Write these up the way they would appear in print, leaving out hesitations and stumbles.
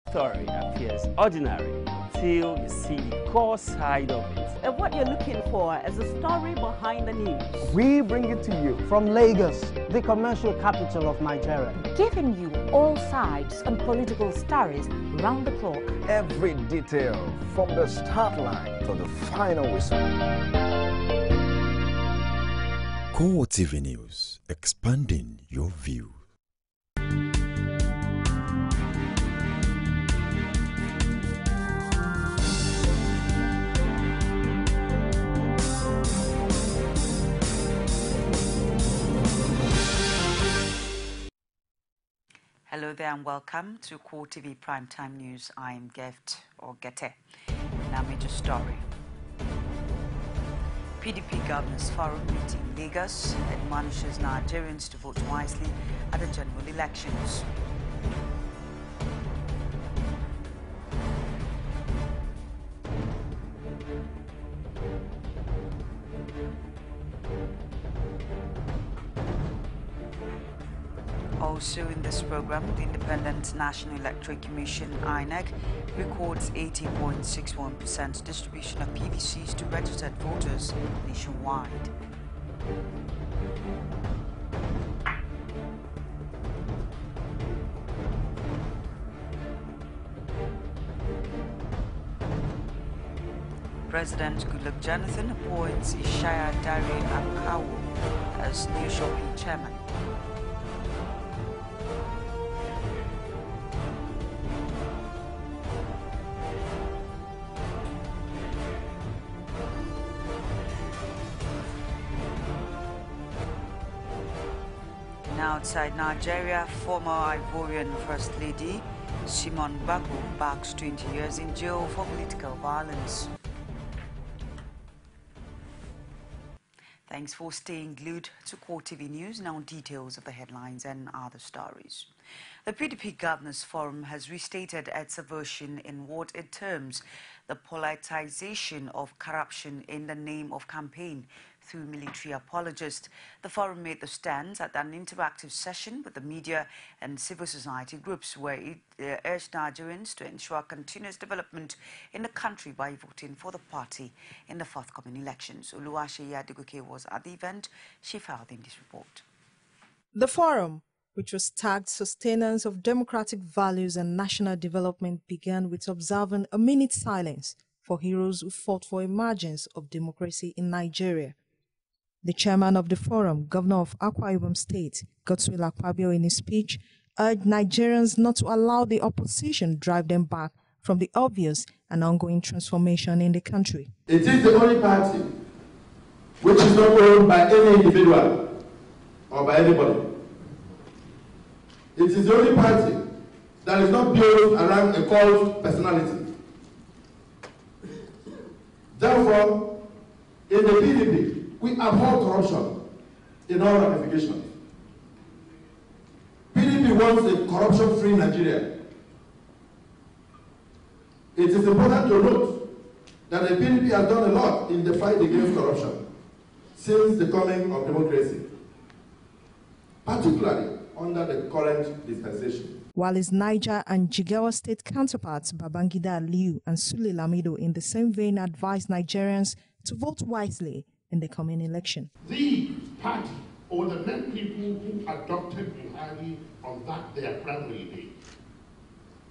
Story appears ordinary until you see the core side of it. And what you're looking for is the story behind the news. We bring it to you from Lagos, the commercial capital of Nigeria. Giving you all sides and political stories round the clock. Every detail from the start line to the final whistle. CoreTV News, expanding your view. Hello there and welcome to CoreTV Primetime News. I'm Gete. Now major story. PDP Governors Forum meeting in Lagos admonishes Nigerians to vote wisely at the general elections. Also in this program, the Independent National Electoral Commission (INEC) records 80.61% distribution of PVCs to registered voters nationwide. President Goodluck Jonathan appoints Ishaya Dare Akawo as new shopping chairman. Outside Nigeria, former Ivorian First Lady Simone Bagbo backs 20 years in jail for political violence. Thanks for staying glued to CoreTV News. Now details of the headlines and other stories. The PDP Governors Forum has restated its aversion in what it terms the politicization of corruption in the name of campaign through military apologists. The forum made the stands at an interactive session with the media and civil society groups where it urged Nigerians to ensure continuous development in the country by voting for the party in the forthcoming elections. Oluwaseyi Adegoke was at the event. She filed in this report. The forum, which was tagged Sustenance of Democratic Values and National Development, began with observing a minute silence for heroes who fought for emergence of democracy in Nigeria. The chairman of the forum, Governor of Akwa Ibom State, Godswill Akpabio, in his speech, urged Nigerians not to allow the opposition drive them back from the obvious and ongoing transformation in the country. It is the only party which is not owned by any individual or by anybody. It is the only party that is not built around a cult personality. Therefore, in the PDP, we abhor corruption in all ramifications. PDP wants a corruption-free Nigeria. It is important to note that the PDP has done a lot in the fight against corruption since the coming of democracy, particularly under the current dispensation. While his Niger and Jigawa state counterparts Babangida Aliyu and Sule Lamido in the same vein advised Nigerians to vote wisely in the coming election. The party or the main people who adopted Buhari on that their primary day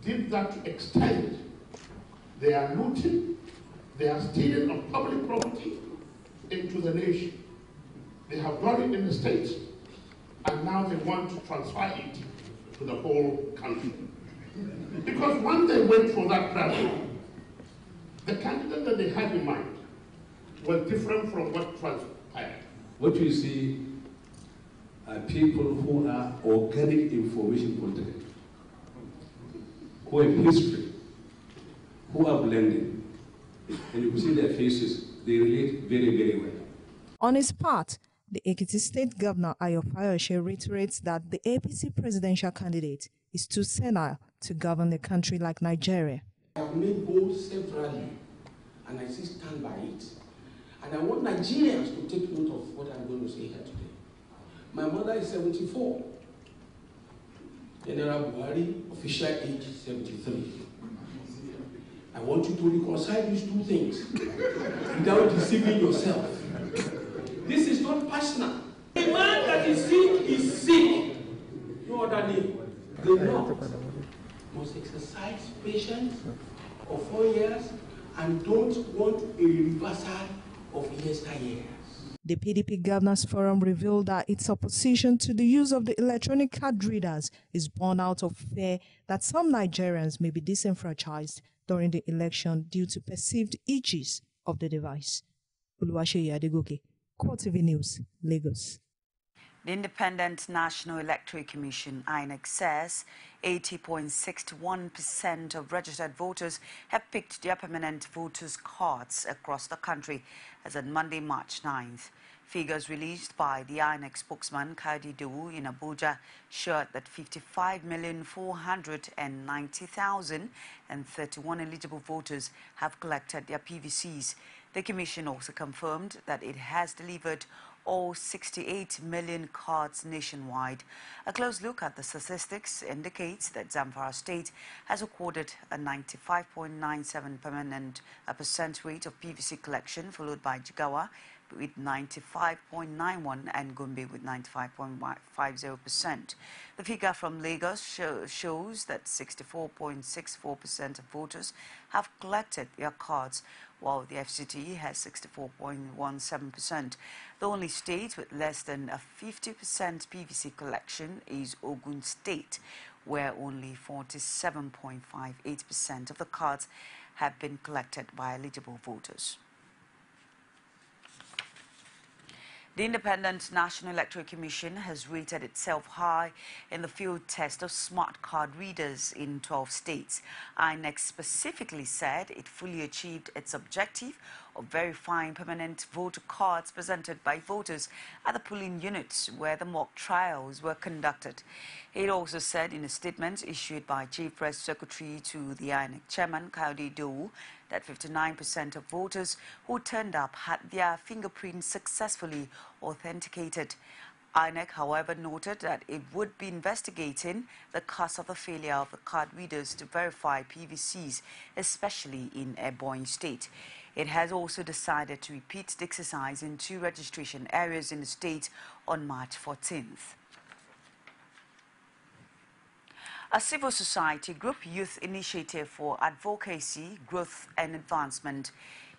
did that to extend their looting, their stealing of public property into the nation. They have done it in the states, and now they want to transfer it to the whole country. Because when they went for that primary, the candidate that they had in mind was different from what transpired. What you see are people who are organic information political, who have history, who are blending, and you can see their faces, they relate very, very well. On his part, the Ekiti State Governor Ayo Fayose reiterates that the APC presidential candidate is too senile to govern a country like Nigeria. I have made bold severally, and I still stand by it. And I want Nigerians to take note of what I'm going to say here today. My mother is 74. General Buhari, official age 73. want you to reconcile these two things without deceiving yourself. This is not personal. A man that is sick. No other name. The Lord must exercise patience for 4 years and don't want a reversal of yesteryears. The PDP Governors Forum revealed that its opposition to the use of the electronic card readers is born out of fear that some Nigerians may be disenfranchised during the election due to perceived issues of the device. Oluwaseyi Adegoke, CoreTV News, Lagos. The Independent National Electoral Commission, INEC, says 80.61% of registered voters have picked their permanent voters' cards across the country as on Monday, March 9th. Figures released by the INEC spokesman, Kadi Dewu, in Abuja showed that 55,490,031 eligible voters have collected their PVCs. The Commission also confirmed that it has delivered all 68 million cards nationwide. A close look at the statistics indicates that Zamfara State has recorded a 95.97% rate of PVC collection, followed by Jigawa with 95.91% and Gombe with 95.50%. The figure from Lagos shows that 64.64% of voters have collected their cards, while the FCT has 64.17%. The only state with less than a 50% PVC collection is Ogun State, where only 47.58% of the cards have been collected by eligible voters. The Independent National Electoral Commission has rated itself high in the field test of smart card readers in 12 states. INEC specifically said it fully achieved its objective of verifying permanent voter cards presented by voters at the polling units where the mock trials were conducted. It also said in a statement issued by Chief Press Secretary to the INEC Chairman, Kadi Dewu, that 59% of voters who turned up had their fingerprints successfully authenticated. INEC, however, noted that it would be investigating the cause of the failure of the card readers to verify PVCs, especially in Ebonyi State. It has also decided to repeat the exercise in 2 registration areas in the state on March 14th. A civil society group, Youth Initiative for Advocacy, Growth and Advancement,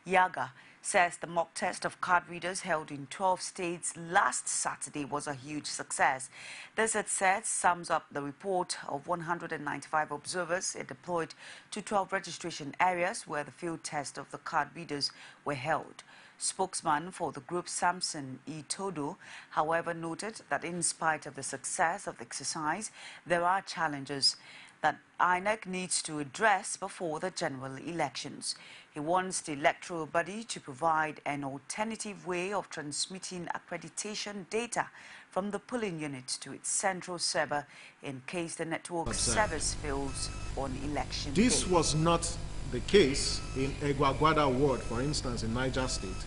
YAGA, says the mock test of card readers held in 12 states last Saturday was a huge success. This, it said, sums up the report of 195 observers it deployed to 12 registration areas where the field test of the card readers were held. Spokesman for the group, Samson Itodo, however, noted that in spite of the success of the exercise, there are challenges that INEC needs to address before the general elections. He wants the electoral body to provide an alternative way of transmitting accreditation data from the polling unit to its central server in case the network service fails on election day. This was not the case in Egwagwada ward, for instance, in Niger State,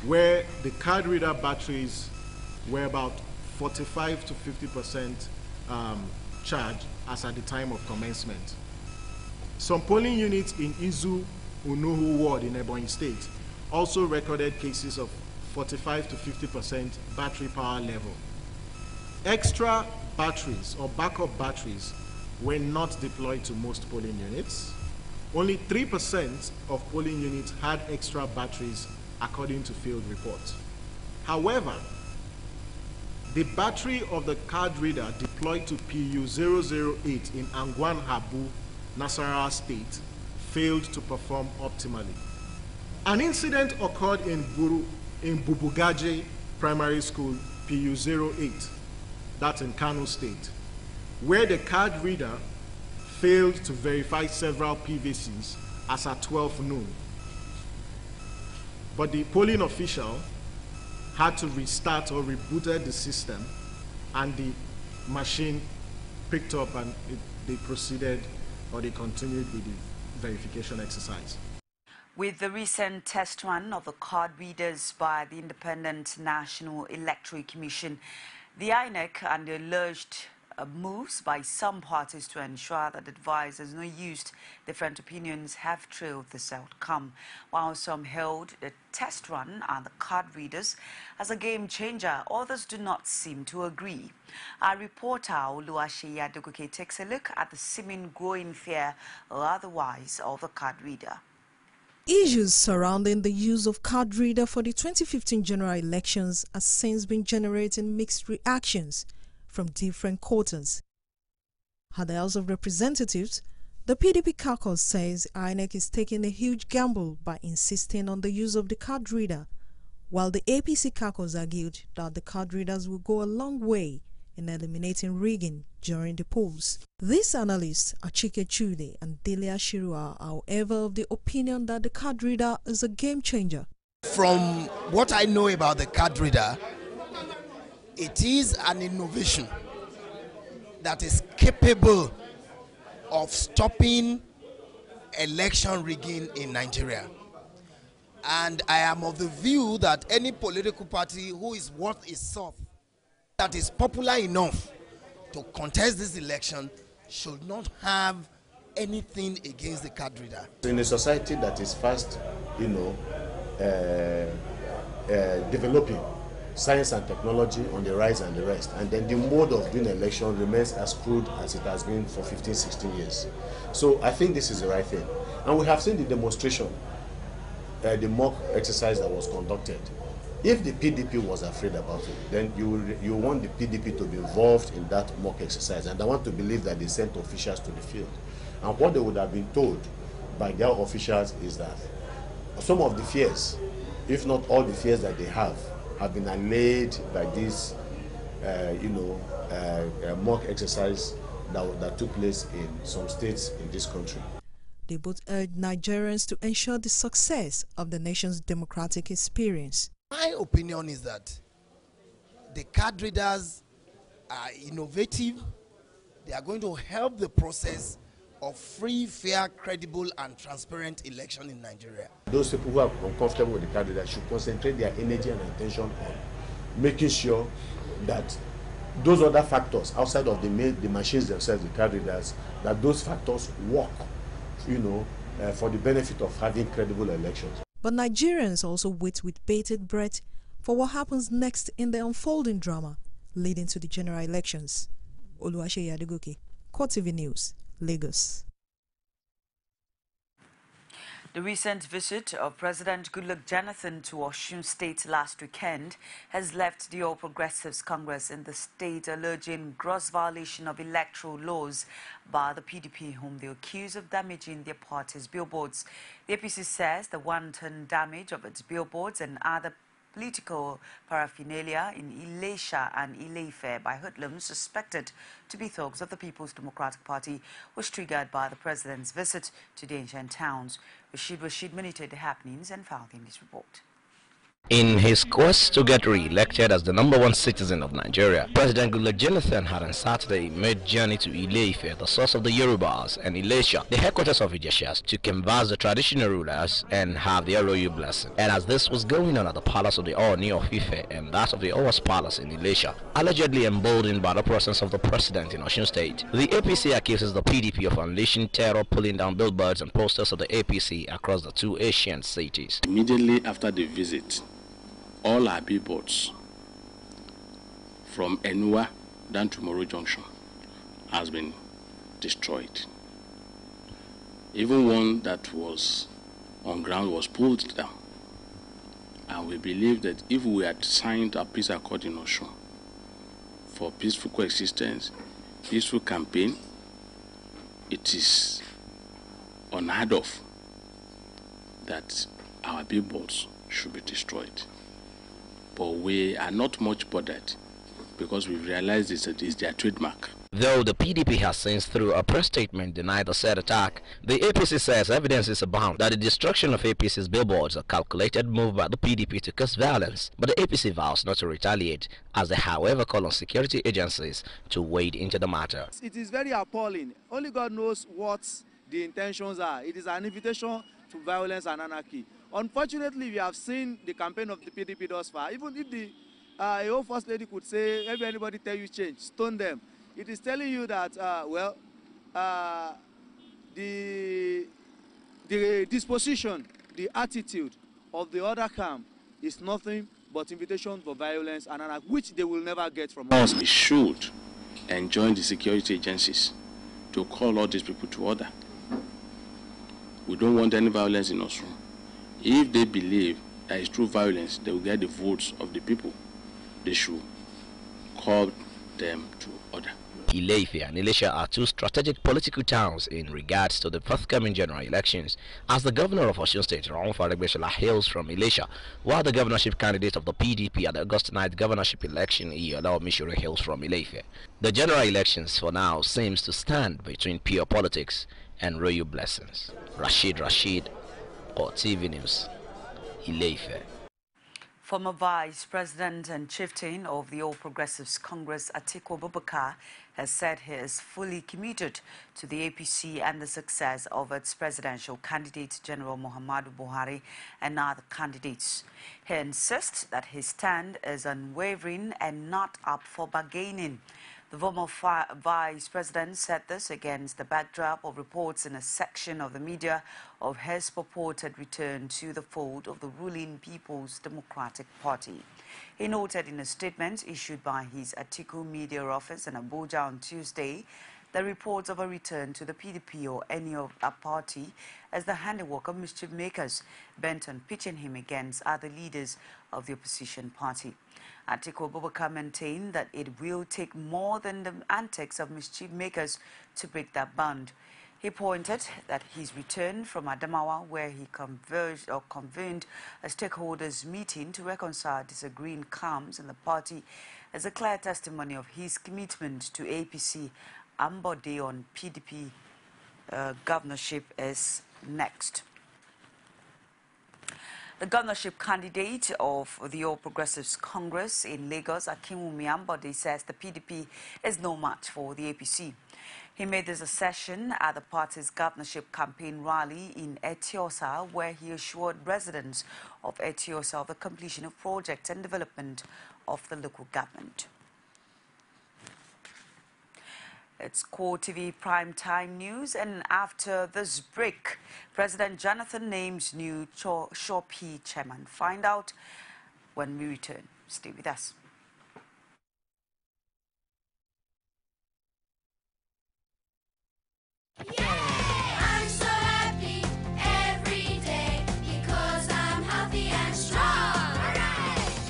where the card reader batteries were about 45 to 50% charged as at the time of commencement. Some polling units in Izu Unuhu ward in Ebonyi State also recorded cases of 45 to 50% battery power level. Extra batteries or backup batteries were not deployed to most polling units. Only 3% of polling units had extra batteries according to field reports. However, the battery of the card reader deployed to PU008 in Angwan Habu, Nasarawa State, failed to perform optimally. An incident occurred in Bubugaje Primary School, PU08, that's in Kano State, where the card reader failed to verify several PVCs as at 12 noon. But the polling official had to restart or rebooted the system, and the machine picked up and they proceeded or they continued with the verification exercise. With the recent test run of the card readers by the Independent National Electoral Commission, the INEC and the alleged moves by some parties to ensure that advisors not used different opinions have trailed this outcome. While some hailed the test run and the card readers as a game changer, others do not seem to agree. Our reporter Oluwaseyi Adegoke takes a look at the seeming growing fear or otherwise of the card reader. Issues surrounding the use of card reader for the 2015 general elections has since been generating mixed reactions from different quarters. At the House of Representatives, the PDP caucus says INEC is taking a huge gamble by insisting on the use of the card reader, while the APC caucus argued that the card readers will go a long way in eliminating rigging during the polls. These analysts, Achike Chude and Delia Shirua, are however of the opinion that the card reader is a game changer. From what I know about the card reader, it is an innovation that is capable of stopping election rigging in Nigeria. And I am of the view that any political party who is worth its salt, that is popular enough to contest this election, should not have anything against the card reader. In a society that is fast, developing, science and technology on the rise and the rest, and then the mode of doing election remains as crude as it has been for 15, 16 years. So I think this is the right thing. And we have seen the demonstration, the mock exercise that was conducted. If the PDP was afraid about it, then you want the PDP to be involved in that mock exercise. And I want to believe that they sent officials to the field. And what they would have been told by their officials is that some of the fears, if not all the fears that they have been allayed by this, mock exercise that took place in some states in this country. They both urged Nigerians to ensure the success of the nation's democratic experience. My opinion is that the card readers are innovative. They are going to help the process of free, fair, credible, and transparent election in Nigeria. Those people who are uncomfortable with the card reader should concentrate their energy and attention on making sure that those other factors outside of the machines themselves, the card readers, that those factors work, for the benefit of having credible elections. But Nigerians also wait with bated breath for what happens next in the unfolding drama leading to the general elections. Oluwaseyi Adegoke, CoreTV News, Lagos. The recent visit of President Goodluck Jonathan to Osun State last weekend has left the All Progressives Congress in the state alleging gross violation of electoral laws by the PDP, whom they accuse of damaging their party's billboards. The APC says the wanton damage of its billboards and other political paraphernalia in Ilesha and Ile-Ife by hoodlums suspected to be thugs of the People's Democratic Party was triggered by the president's visit to the ancient towns. Rashid monitored the happenings and filed in this report. In his quest to get re-elected as the #1 citizen of Nigeria, President Goodluck Jonathan had on Saturday made journey to Ile-Ife, the source of the Yorubas, and Ilesha, the headquarters of Ijeshas, to canvass the traditional rulers and have their royal blessing. And as this was going on at the palace of the Oni of Ife and that of the Owas Palace in Ilesha, allegedly emboldened by the presence of the president in Osun State, the APC accuses the PDP of unleashing terror, pulling down billboards and posters of the APC across the two Asian cities. Immediately after the visit, all our billboards from Enua down to Moro Junction has been destroyed. Even one that was on ground was pulled down. And we believe that if we had signed a peace accord in Osun for peaceful coexistence, peaceful campaign, it is unheard of that our billboards should be destroyed. But we are not much bothered because we've realized it is their trademark. Though the PDP has since through a press statement denied the said attack, the APC says evidence is abound that the destruction of APC's billboards are calculated move by the PDP to cause violence, but the APC vows not to retaliate, as they however call on security agencies to wade into the matter. It is very appalling. Only God knows what the intentions are. It is an invitation to violence and anarchy. Unfortunately, we have seen the campaign of the PDP thus far. Even if the old first lady could say, maybe anybody tell you change, stone them. it is telling you that, the disposition, the attitude of the other camp is nothing but invitation for violence and anarchy, which they will never get from us. We should enjoin the security agencies to call all these people to order. We don't want any violence in Oslo. If they believe that it's true violence, they will get the votes of the people. They should call them to order. Ile-Ife and Ilesha are two strategic political towns in regards to the forthcoming general elections, as the governor of Osun State, Ronfa Aregbesola, hails from Ilesha, while the governorship candidate of the PDP at the August 9th governorship election, Iyolo Omishore, hails from Ile-Ife. The general elections for now seems to stand between pure politics and royal blessings. Rashid, CoreTV News, Ile-Ife. Former Vice President and Chieftain of the All Progressives Congress, Atiku Abubakar, has said he is fully committed to the APC and the success of its presidential candidate, General Muhammadu Buhari, and other candidates. He insists that his stand is unwavering and not up for bargaining. The former Vice President said this against the backdrop of reports in a section of the media of his purported return to the fold of the ruling People's Democratic Party. He noted in a statement issued by his Atiku media office in Abuja on Tuesday that reports of a return to the PDP or any of a party as the handiwork of mischief makers bent on pitching him against other leaders of the opposition party. Atiku Abubakar maintained that it will take more than the antics of mischief makers to break that bond. He pointed that his return from Adamawa, where he convened a stakeholders meeting to reconcile disagreeing camps in the party, is a clear testimony of his commitment to APC. Ambode on PDP governorship is next. The governorship candidate of the All Progressives Congress in Lagos, Akinwumi Ambode, says the PDP is no match for the APC. He made this assertion at the party's governorship campaign rally in Etiosa, where he assured residents of Etiosa of the completion of projects and development of the local government. It's CoreTV Primetime News, and after this break, President Jonathan names new Shopee chairman. Find out when we return. Stay with us. I'm so happy every day because I'm healthy and strong.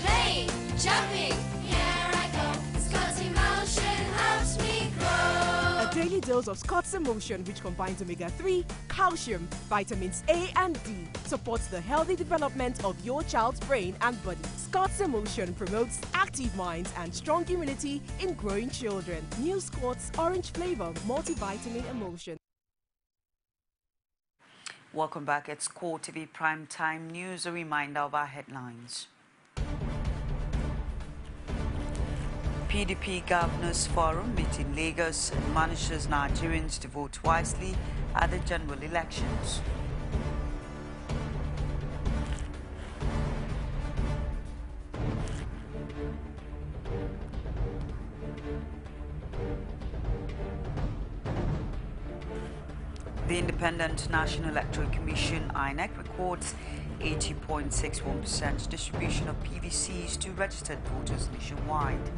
Playing, jumping, here I go. Scott's Emotion helps me grow. A daily dose of Scott's Emotion, which combines omega-3, calcium, vitamins A and D, supports the healthy development of your child's brain and body. Scott's Emotion promotes active minds and strong immunity in growing children. New Scott's orange flavor multivitamin Emotion. Welcome back. It's CoreTV Primetime News. A reminder of our headlines. PDP Governors Forum meet in Lagos admonishes Nigerians to vote wisely at the general elections. The Independent National Electoral Commission, INEC, records 80.61% distribution of PVCs to registered voters nationwide.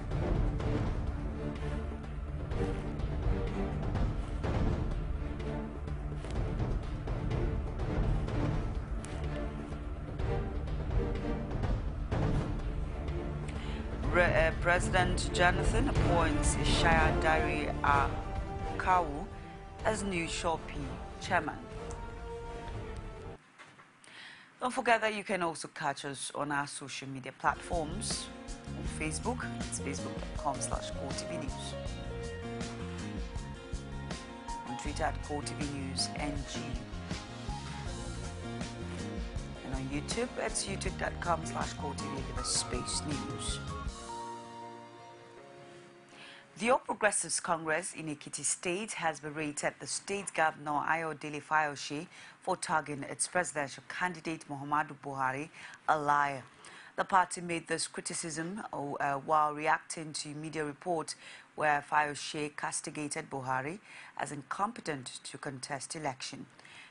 President Jonathan appoints Ishaya Dari Akawu as new Shopee chairman. Don't forget that you can also catch us on our social media platforms. On Facebook, it's facebook.com/CoreTV News. On Twitter at CoreTV News NG. And on YouTube, it's youtube.com/CoreTV News. The All Progressives Congress in Ekiti State has berated the state governor Ayodele Fayose for tagging its presidential candidate Muhammadu Buhari a liar. The party made this criticism while reacting to media reports where Fayose castigated Buhari as incompetent to contest election.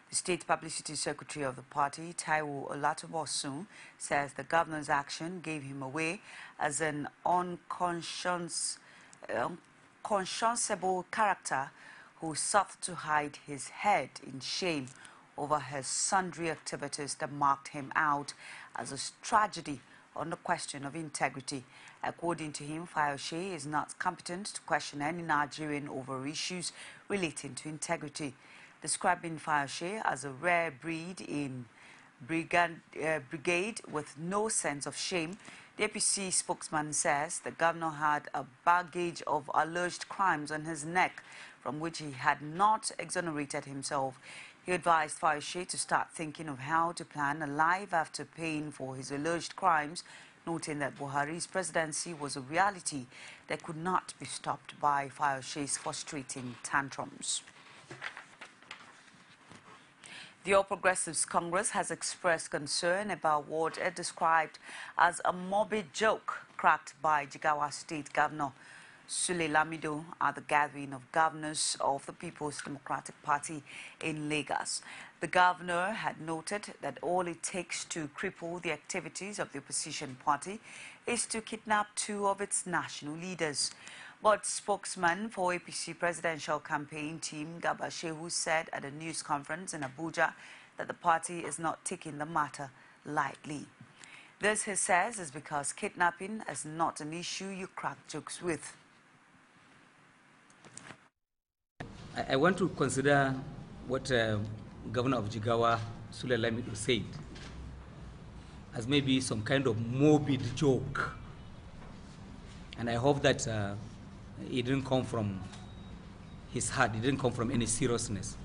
The State Publicity Secretary of the party, Taiwo Olatobosun, says the governor's action gave him away as an unconscionable character who sought to hide his head in shame over his sundry activities that marked him out as a tragedy on the question of integrity. According to him, Fayose is not competent to question any Nigerian over issues relating to integrity. Describing Fayose as a rare breed in brigade with no sense of shame, the APC spokesman says the governor had a baggage of alleged crimes on his neck from which he had not exonerated himself. He advised Fayose to start thinking of how to plan a life after paying for his alleged crimes, noting that Buhari's presidency was a reality that could not be stopped by Fayose's frustrating tantrums. The All Progressives Congress has expressed concern about what it described as a morbid joke cracked by Jigawa State Governor Sule Lamido at the gathering of governors of the People's Democratic Party in Lagos. The governor had noted that all it takes to cripple the activities of the opposition party is to kidnap two of its national leaders. But spokesman for APC presidential campaign team Garba Shehu said at a news conference in Abuja that the party is not taking the matter lightly. This, he says, is because kidnapping is not an issue you crack jokes with. I want to consider what Governor of Jigawa, Sule Lamido, said as maybe some kind of morbid joke. And I hope that it didn't come from his heart, it didn't come from any seriousness.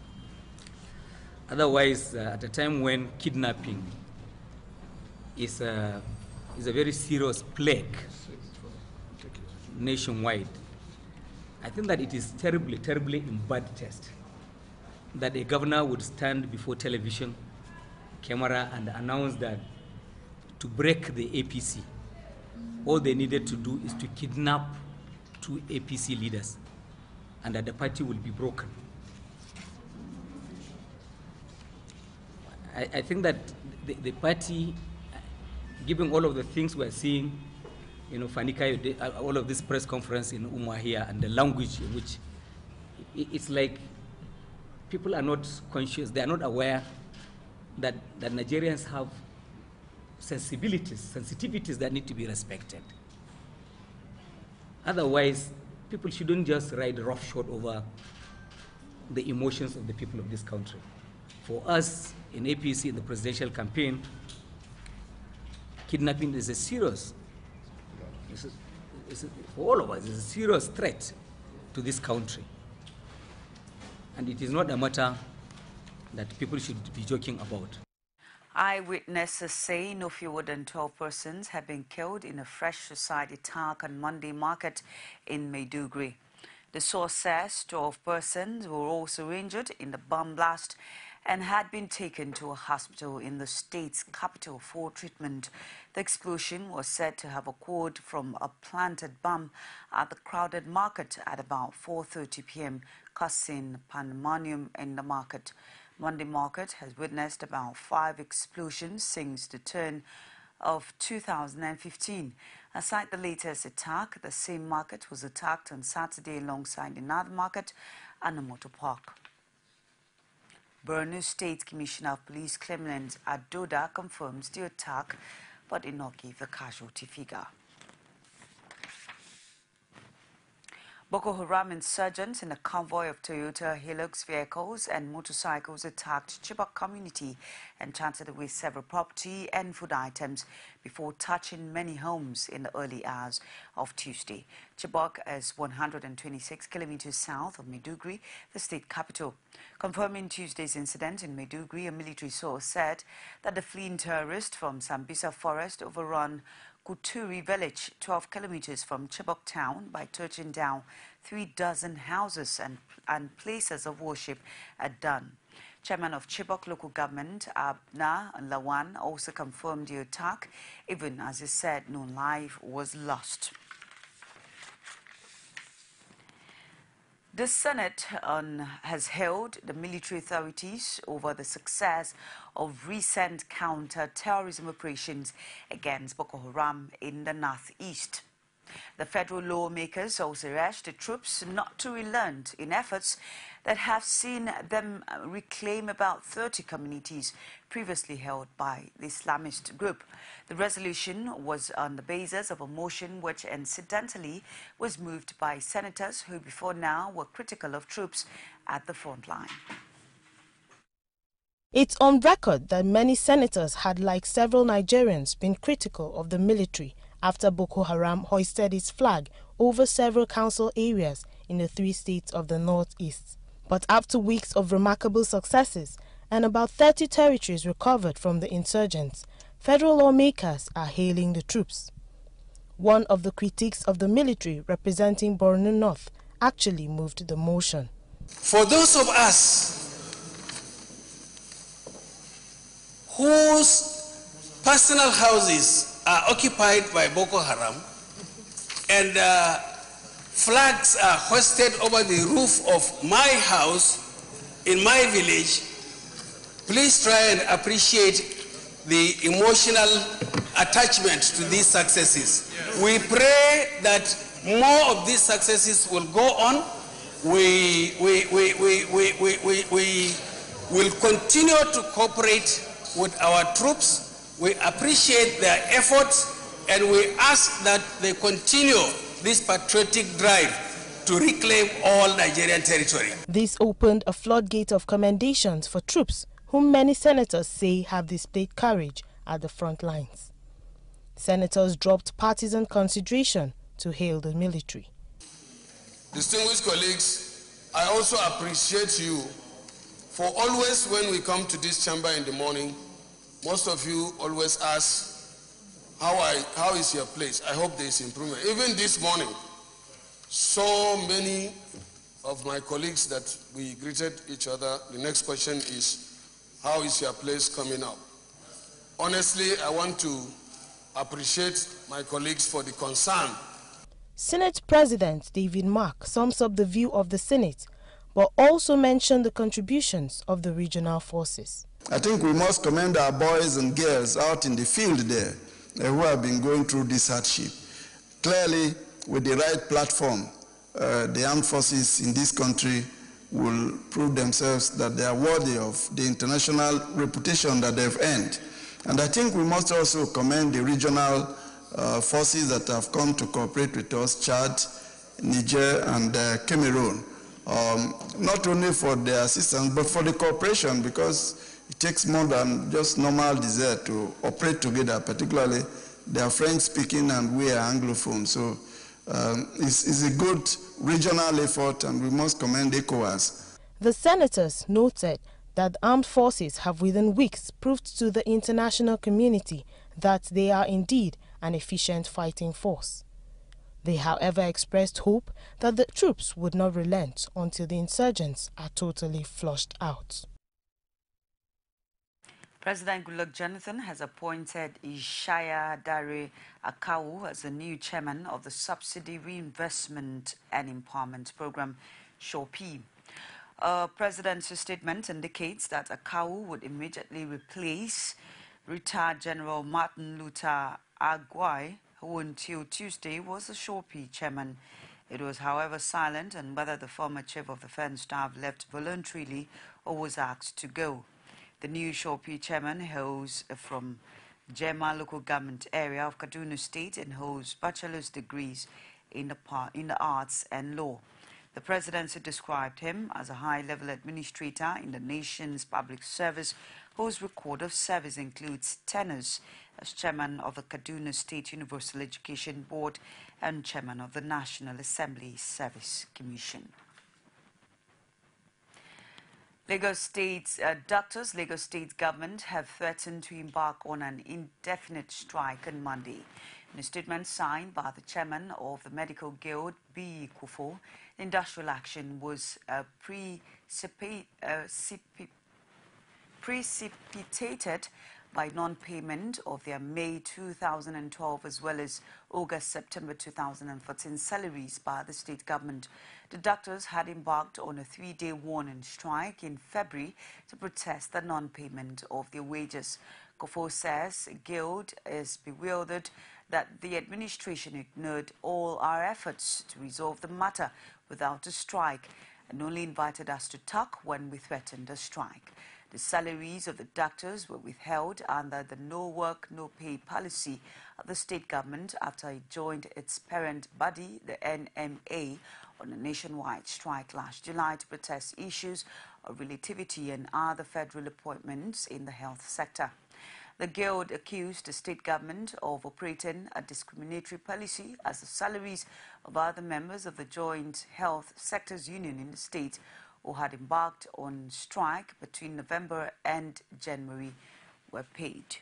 Otherwise, at a time when kidnapping is a very serious plague nationwide, I think that it is terribly, terribly in bad taste that a governor would stand before television camera and announce that to break the APC, all they needed to do is to kidnap two APC leaders and that the party will be broken. I think that the party, given all of the things we're seeing, you know, Fanika, all of this press conference in Umuahia and the language in which it's like people are not conscious, they are not aware that Nigerians have sensitivities that need to be respected. Otherwise, people shouldn't just ride roughshod over the emotions of the people of this country. For us in APC, in the presidential campaign, kidnapping is a serious, for all of us, it's a serious threat to this country. And it is not a matter that people should be joking about. Eyewitnesses say no fewer than 12 persons have been killed in a fresh suicide attack on Monday market in Maiduguri. The source says 12 persons were also injured in the bomb blast and had been taken to a hospital in the state's capital for treatment. The explosion was said to have occurred from a planted bomb at the crowded market at about 4:30 p.m., causing pandemonium in the market. Monday market has witnessed about 5 explosions since the turn of 2015. Aside the latest attack, the same market was attacked on Saturday alongside another market and a motor park. Borno State Commissioner of Police Clement Adoda confirms the attack but did not give a casualty figure. Boko Haram insurgents in a convoy of Toyota Hilux vehicles and motorcycles attacked Chibok community and chanted away several property and food items before touching many homes in the early hours of Tuesday. Chibok is 126 kilometers south of Maiduguri, the state capital. Confirming Tuesday's incident in Maiduguri, a military source said that the fleeing terrorists from Sambisa forest overrun Kuturi village, 12 kilometers from Chibok town, by touching down 36 houses and places of worship at Dun. Chairman of Chibok local government, Abna Lawan, also confirmed the attack, even as he said no life was lost. The Senate has held the military authorities over the success of recent counter-terrorism operations against Boko Haram in the northeast. The federal lawmakers also urged the troops not to relent in efforts that have seen them reclaim about 30 communities previously held by the Islamist group. The resolution was on the basis of a motion which incidentally was moved by senators who before now were critical of troops at the front line. It's on record that many senators had, like several Nigerians, been critical of the military after Boko Haram hoisted its flag over several council areas in the 3 states of the northeast. But after weeks of remarkable successes and about 30 territories recovered from the insurgents, federal lawmakers are hailing the troops. One of the critics of the military representing Borno North actually moved the motion. For those of us whose personal houses are occupied by Boko Haram and flags are hoisted over the roof of my house in my village, please try and appreciate the emotional attachment to these successes. We pray that more of these successes will go on. We will continue to cooperate with our troops. We appreciate their efforts and we ask that they continue this patriotic drive to reclaim all Nigerian territory. This opened a floodgate of commendations for troops whom many senators say have displayed courage at the front lines. Senators dropped partisan consideration to hail the military. Distinguished colleagues, I also appreciate you for always, when we come to this chamber in the morning, most of you always ask, how is your place? I hope there is improvement. Even this morning, so many of my colleagues that we greeted each other, the next question is, how is your place coming up? Honestly, I want to appreciate my colleagues for the concern. Senate President David Mark sums up the view of the Senate, but also mentioned the contributions of the regional forces. I think we must commend our boys and girls out in the field there who have been going through this hardship. Clearly, with the right platform, the armed forces in this country will prove themselves that they are worthy of the international reputation that they've earned. And I think we must also commend the regional forces that have come to cooperate with us, Chad, Niger, and Cameroon. Not only for their assistance, but for the cooperation, because it takes more than just normal desire to operate together, particularly they are French-speaking and we are Anglophone. So it's a good regional effort and we must commend ECOWAS. The senators noted that the armed forces have within weeks proved to the international community that they are indeed an efficient fighting force. They, however, expressed hope that the troops would not relent until the insurgents are totally flushed out. President Goodluck Jonathan has appointed Ishaya Dare Akawu as the new chairman of the Subsidy Reinvestment and Empowerment Program, SHORP. President's statement indicates that Akawu would immediately replace retired General Martin Luther Agwai, who until Tuesday was the SHORP chairman. It was, however, silent on whether the former chief of the defense staff left voluntarily or was asked to go. The new SHORP chairman hails from Jema local government area of Kaduna State and holds bachelor's degrees in the arts and law. The presidency described him as a high-level administrator in the nation's public service whose record of service includes tenures as chairman of the Kaduna State Universal Education Board and chairman of the National Assembly Service Commission. Lagos State government have threatened to embark on an indefinite strike on Monday. In a statement signed by the chairman of the Medical Guild, B. Kufo, industrial action was precipitated by non-payment of their May 2012 as well as August-September 2014 salaries by the state government. The doctors had embarked on a 3-day warning strike in February to protest the non-payment of their wages. Kofo says Guild is bewildered that the administration ignored all our efforts to resolve the matter without a strike and only invited us to talk when we threatened a strike. The salaries of the doctors were withheld under the no work, no pay policy of the state government after it joined its parent body, the NMA, on a nationwide strike last July to protest issues of relativity and other federal appointments in the health sector. The Guild accused the state government of operating a discriminatory policy as the salaries of other members of the Joint Health Sectors Union in the state who had embarked on strike between November and January were paid.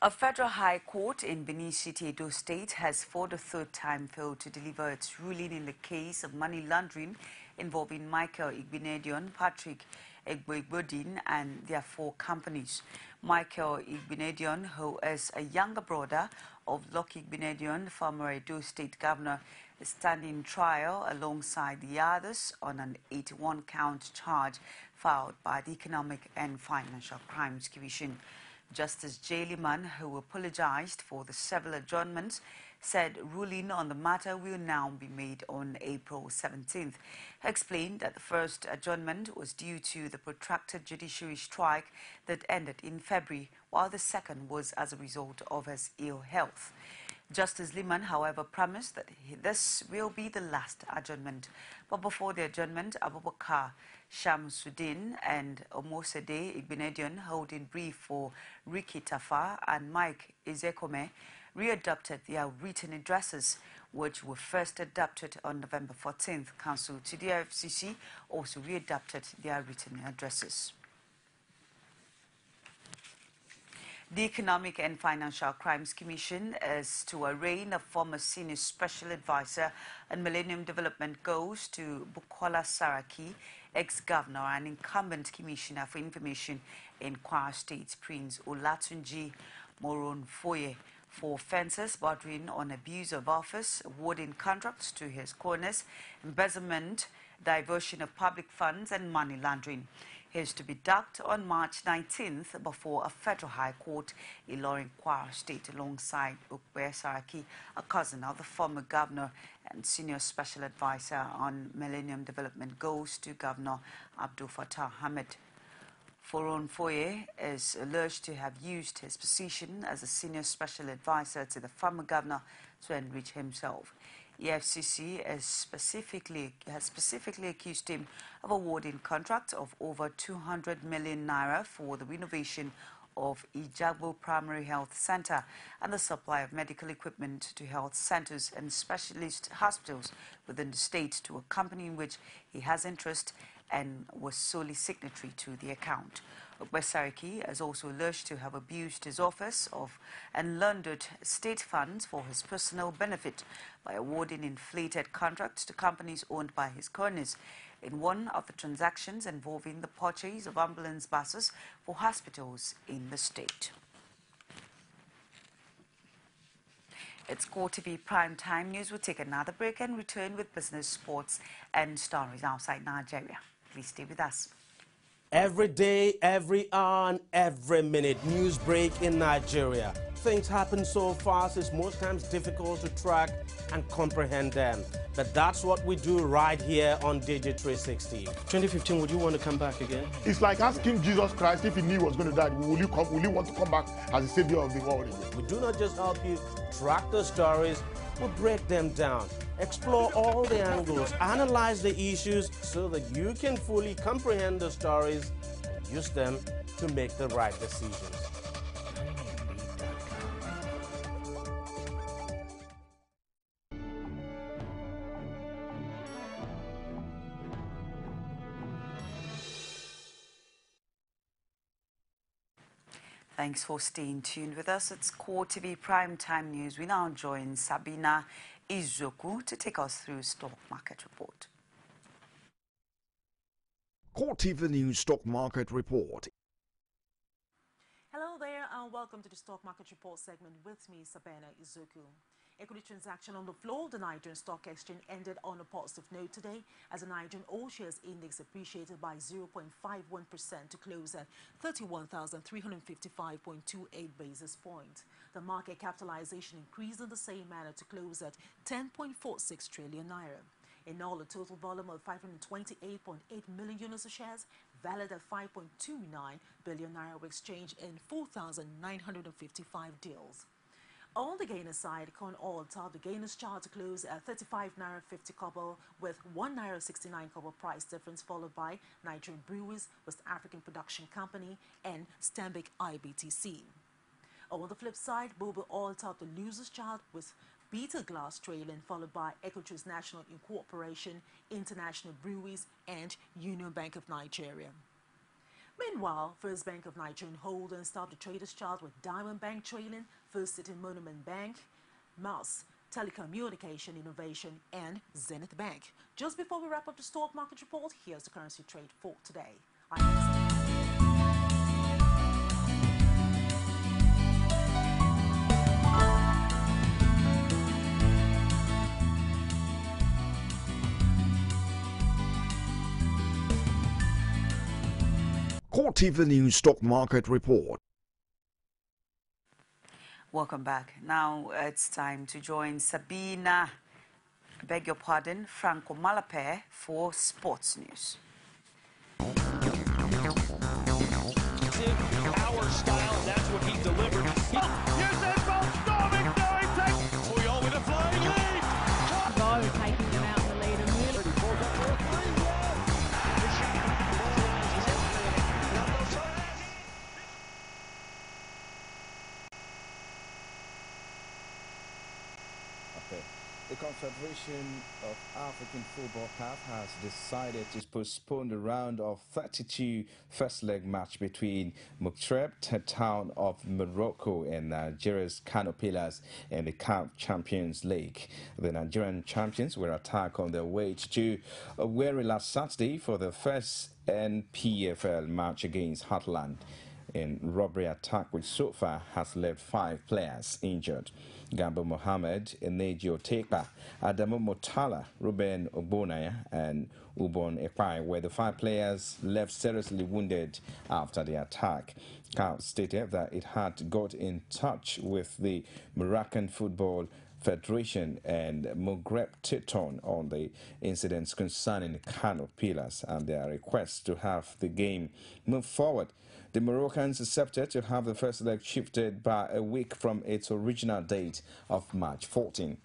A federal high court in Benin City, Edo State, has for the third time failed to deliver its ruling in the case of money laundering involving Michael Igbenedion, Patrick Egbegbodin, and their 4 companies. Michael Igbenedion, who is a younger brother of Lucky Igbenedion, former Edo State governor, is standing trial alongside the others on an 81-count charge filed by the Economic and Financial Crimes Commission. Justice J. Liman, who apologized for the several adjournments, said ruling on the matter will now be made on April 17th. He explained that the first adjournment was due to the protracted judiciary strike that ended in February, while the second was as a result of his ill health. Justice Liman, however, promised that this will be the last adjournment. But before the adjournment, Abubakar Shamsuddin and Omosede Igbenedion, holding brief for Ricky Tafa and Mike Ezekome, readopted their written addresses, which were first adopted on November 14th. Counsel to the FCC also readopted their written addresses. The Economic and Financial Crimes Commission is to arraign a former senior special advisor on Millennium Development Goals to Bukola Saraki, ex-governor and incumbent commissioner for information in Kwara State, Prince Olatunji Moronfoye, for offences bordering on abuse of office, awarding contracts to his corners, embezzlement, diversion of public funds and money laundering. He is to be docked on March 19th before a federal high court in Ilorin, Kwara State, alongside Ukwe Saraki, a cousin of the former governor and senior special advisor on Millennium Development Goals to Governor Abdul Fattah Ahmed. Foronfoye is alleged to have used his position as a senior special advisor to the former governor to enrich himself. EFCC has specifically accused him of awarding contracts of over 200 million naira for the renovation of Ijagbo Primary Health Center and the supply of medical equipment to health centers and specialist hospitals within the state to a company in which he has interest and was solely signatory to the account. Saraki is also alleged to have abused his office and laundered state funds for his personal benefit by awarding inflated contracts to companies owned by his cronies in one of the transactions involving the purchase of ambulance buses for hospitals in the state. It's CoreTV Primetime News. We'll take another break and return with business, sports and stories outside Nigeria. Please stay with us. Every day, every hour, and every minute, news break in Nigeria. Things happen so fast, it's most times difficult to track and comprehend them. But that's what we do right here on Digit 360. 2015, would you want to come back again? It's like asking Jesus Christ if he knew he was going to die, will you want to come back as the savior of the world again? We do not just help you track the stories, we break them down, explore all the angles, analyze the issues so that you can fully comprehend the stories and use them to make the right decisions. Thanks for staying tuned with us. It's CoreTV Primetime News. We now join Sabina Izoku to take us through stock market report. CoreTV News Stock Market Report. Hello there and welcome to the Stock Market Report segment with me, Sabena Izuku. Equity transaction on the floor of the Nigerian Stock Exchange ended on a positive note today as the Nigerian All Shares Index appreciated by 0.51% to close at 31,355.28 basis points. The market capitalization increased in the same manner to close at 10.46 trillion naira. In all, a total volume of 528.8 million units of shares, valued at 5.29 billion naira, were exchanged in 4,955 deals. On the gainer side, corn oil topped the gainers chart to close at 35 naira 50 kobo with 1 naira 69 kobo price difference, followed by Nigerian Breweries, West African Production Company, and Stanbic IBTC. On the flip side, Boba oil topped the losers chart with Beta Glass trailing, followed by Equitrust National Incorporation, International Breweries, and Union Bank of Nigeria. Meanwhile, First Bank of Nigerian Holdings topped the traders chart with Diamond Bank trailing, First City Monument Bank, Mouse Telecommunication Innovation, and Zenith Bank. Just before we wrap up the stock market report, here's the currency trade for today. CoreTV News Stock Market Report. Welcome back. Now it's time to join Sabina, I beg your pardon, Franco Malape for sports news. Our style, that's what he delivered. Here's that ball, storming, Puyol with a flying lead. Go taking them out in the lead and really. The Confederation of African Football CAF has decided to postpone the round of 32 first leg match between Maghreb Town of Morocco and Nigeria's Kano Pillars in the CAF Champions League. The Nigerian champions were attacked on their way to Owerri last Saturday for the first NPFL match against Heartland. In robbery attack, which so far has left 5 players injured. Gambo Mohammed, Eneji Otekpa, Adamu Motala, Ruben Obonaya, and Ubon Ekpai were the 5 players left seriously wounded after the attack. CAF stated that it had got in touch with the Moroccan Football Federation and Maghreb Teton on the incidents concerning the Kano Pillars and their request to have the game move forward. The Moroccans accepted to have the first leg shifted by a week from its original date of March 14.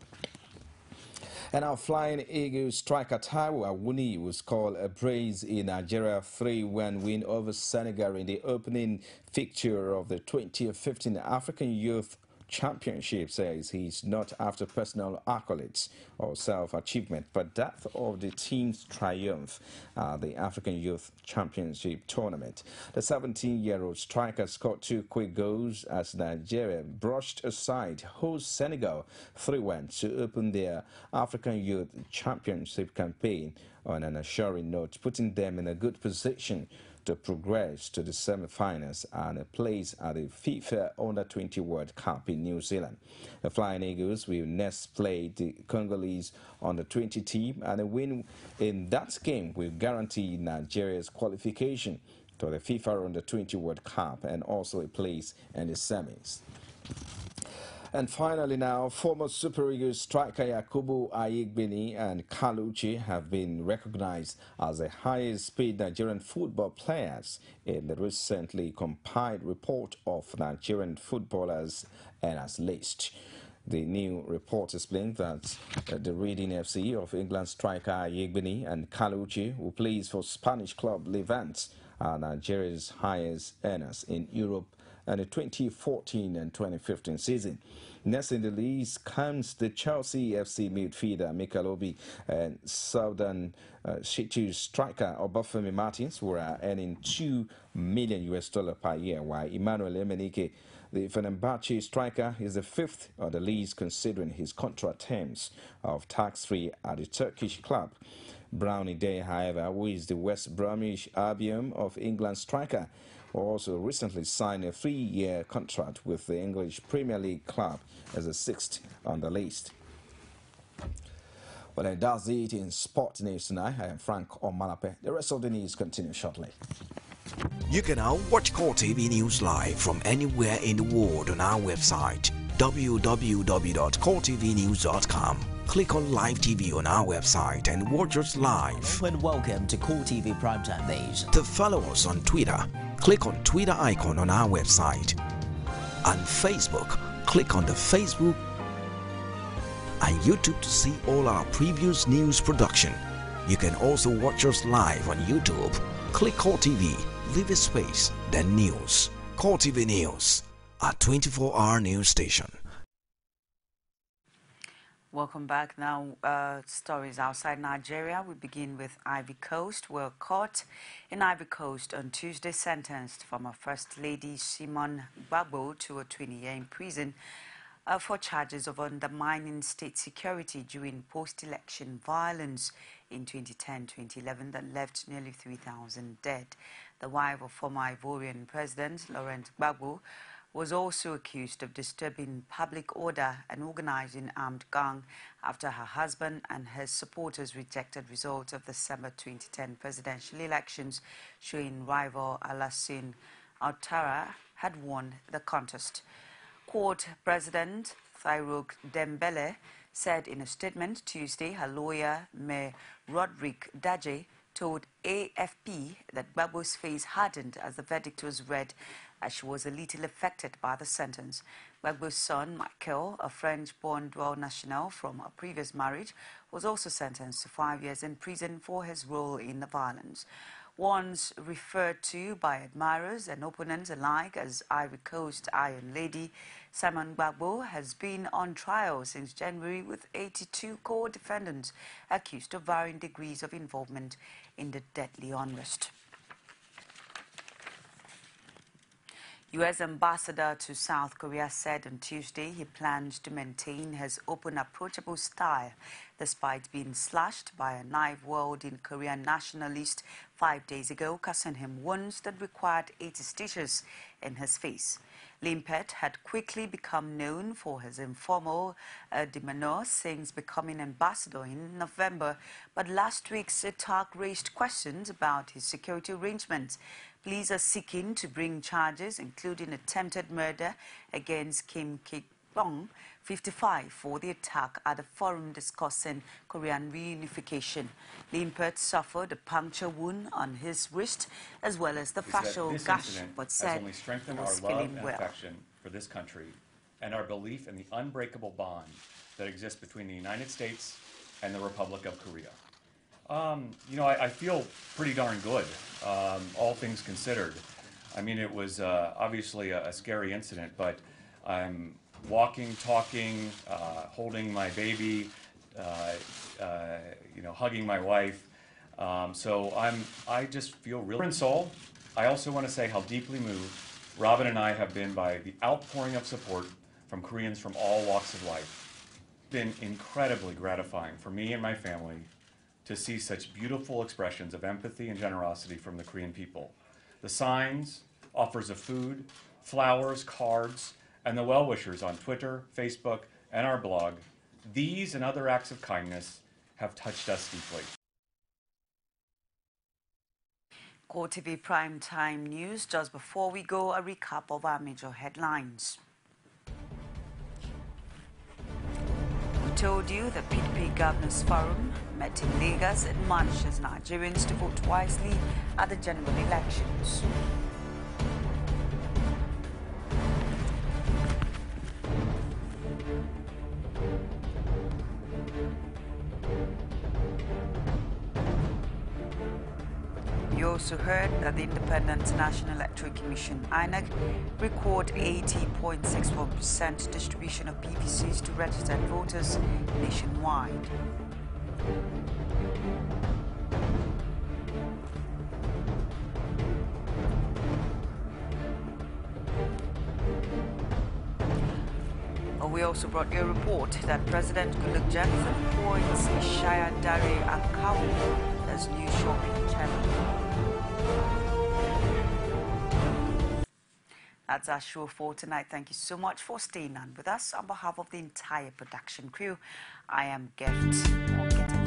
And our Flying Eagles striker Taiwo Awuni was called a brace in Nigeria 3-1 win over Senegal in the opening fixture of the 2015 African Youth Championship. Says he's not after personal accolades or self-achievement, but that of the team's triumph at the African Youth Championship tournament. The 17-year-old striker scored 2 quick goals as Nigeria brushed aside host Senegal 3-1 to open their African Youth Championship campaign on an assuring note, putting them in a good position to progress to the semi-finals and a place at the FIFA Under-20 World Cup in New Zealand. The Flying Eagles will next play the Congolese Under-20 team, and a win in that game will guarantee Nigeria's qualification to the FIFA Under-20 World Cup and also a place in the semis. And finally now, former Super Eagles striker Yakubu Ayegbeni and Kaluchi have been recognized as the highest paid Nigerian football players in the recently compiled report of Nigerian footballers earners list. The new report explains that the Reading FC of England striker Ayegbeni and Kaluchi, who plays for Spanish club Levante, are Nigeria's highest earners in Europe and the 2014 and 2015 season. Next in the list comes the Chelsea FC midfielder Mikel Obi and Southern City striker Obafemi Martins, who are earning $2 million per year, while Emmanuel Emenike, the Fenerbahce striker, is the 5th on the list considering his contract terms of tax-free at the Turkish club. Brownie Day, however, who is the West Bromwich Albion of England striker, who also recently signed a 3-year contract with the English Premier League club as a 6th on the list. Well, that does it in sport news tonight. I am Frank Omalape. The rest of the news continue shortly. You can now watch CoreTV News live from anywhere in the world on our website www.coretvnews.com. Click on Live TV on our website and watch us live. And welcome to CoreTV Primetime Days. To follow us on Twitter, click on Twitter icon on our website. On Facebook, click on the Facebook and YouTube to see all our previous news production. You can also watch us live on YouTube. Click CoreTV, leave a space, then news. CoreTV News, a 24-hour news station. Welcome back. Now, stories outside Nigeria. We begin with Ivory Coast. Were caught in Ivory Coast on Tuesday, sentenced former First Lady Simone Gbagbo to a 20-year in prison for charges of undermining state security during post-election violence in 2010-2011 that left nearly 3,000 dead. The wife of former Ivorian President Laurent Gbagbo was also accused of disturbing public order and organizing armed gang after her husband and his supporters rejected results of the December 2010 presidential elections, showing rival Alassane Ouattara had won the contest. Court President Thyrouk Dembele said in a statement Tuesday her lawyer, Mayor Roderick Daje, told AFP that Gbagbo's face hardened as the verdict was read, as she was a little affected by the sentence. Gbagbo's son, Michael, a French-born dual national from a previous marriage, was also sentenced to 5 years in prison for his role in the violence. Once referred to by admirers and opponents alike as Ivory Coast Iron Lady, Simone Gbagbo has been on trial since January with 82 co-defendants accused of varying degrees of involvement in the deadly unrest. U.S. Ambassador to South Korea said on Tuesday he plans to maintain his open, approachable style despite being slashed by a knife-wielding Korean nationalist 5 days ago, causing him wounds that required 80 stitches in his face. Limpet had quickly become known for his informal demeanor since becoming ambassador in November, but last week's attack raised questions about his security arrangements. Police are seeking to bring charges, including attempted murder, against Kim Ki-bong, 55, for the attack at a forum discussing Korean reunification. Limpet suffered a puncture wound on his wrist, as well as the facial gash, but said only strengthened he was our love feeling and well. affection for this country and our belief in the unbreakable bond that exists between the United States and the Republic of Korea. You know, I feel pretty darn good, all things considered. I mean, it was obviously a scary incident, but I'm walking, talking, holding my baby, you know, hugging my wife. So I just feel really in soul. I also want to say how deeply moved Robin and I have been by the outpouring of support from Koreans from all walks of life. It's been incredibly gratifying for me and my family to see such beautiful expressions of empathy and generosity from the Korean people. The signs, offers of food, flowers, cards, and the well-wishers on Twitter, Facebook, and our blog, these and other acts of kindness have touched us deeply. CoreTV Primetime News. Just before we go, a recap of our major headlines. We told you the PDP Governors Forum met in Lagos and admonishes Nigerians to vote wisely at the general elections. You also heard that the Independent National Electoral Commission, INEC, record 80.61% distribution of PVCs to registered voters nationwide. A We also brought you a report that President Goodluck Jonathan appoints Shaya Dare Akawu as new shopping chairman. That's our show for tonight. Thank you so much for staying on with us. On behalf of the entire production crew, I am Gert.